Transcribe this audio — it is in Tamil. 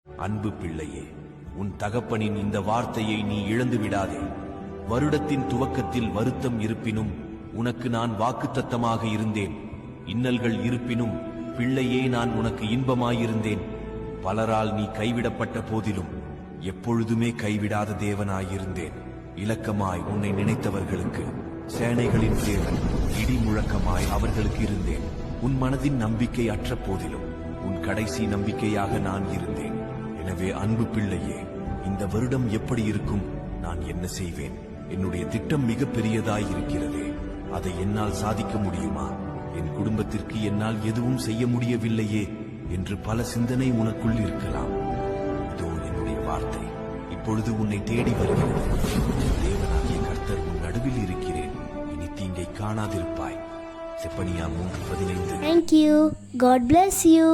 அன்பு பிள்ளையே, உன் தகப்பனின் இந்த வார்த்தையை நீ இழந்து விடாதே. வருடத்தின் துவக்கத்தில் வருத்தம் இருப்பினும் உனக்கு நான் வாக்குத்தத்தமாக இருந்தேன். இன்னல்கள் இருப்பினும் பிள்ளையே, நான் உனக்கு இன்பமாயிருந்தேன். பலரால் நீ கைவிடப்பட்ட போதிலும் எப்பொழுதுமே கைவிடாத தேவனாயிருந்தேன். இலக்கமாய் உன்னை நினைத்தவர்களுக்கு சேனைகளின் தேவன் இடி முழக்கமாய் அவர்களுக்கு இருந்தேன். உன் மனதின் நம்பிக்கை அற்ற போதிலும் உன் கடைசி நம்பிக்கையாக நான் இருந்தேன். எனவே அன்பு பிள்ளையே, இந்த வருடம் எப்படி இருக்கும்? நான் என்ன செய்வேன்? என்னுடைய திட்டம் மிக பெரியதாய் இருக்கிறதே, அதை என்னால் சாதிக்க முடியுமா? என் குடும்பத்திற்கு என்னால் எதுவும் செய்ய முடியவில்லையே என்று பல சிந்தனை உனக்குள் இருக்கலாம். இதோ என்னுடைய வார்த்தை இப்பொழுது உன்னை தேடி வருகிறது. தேவனாகிய கர்த்தர் உன் நடுவில் இருக்கிறேன், இனி தீங்கை காணாதிருப்பாய். Zephaniah 3:15. Thank you. God bless you.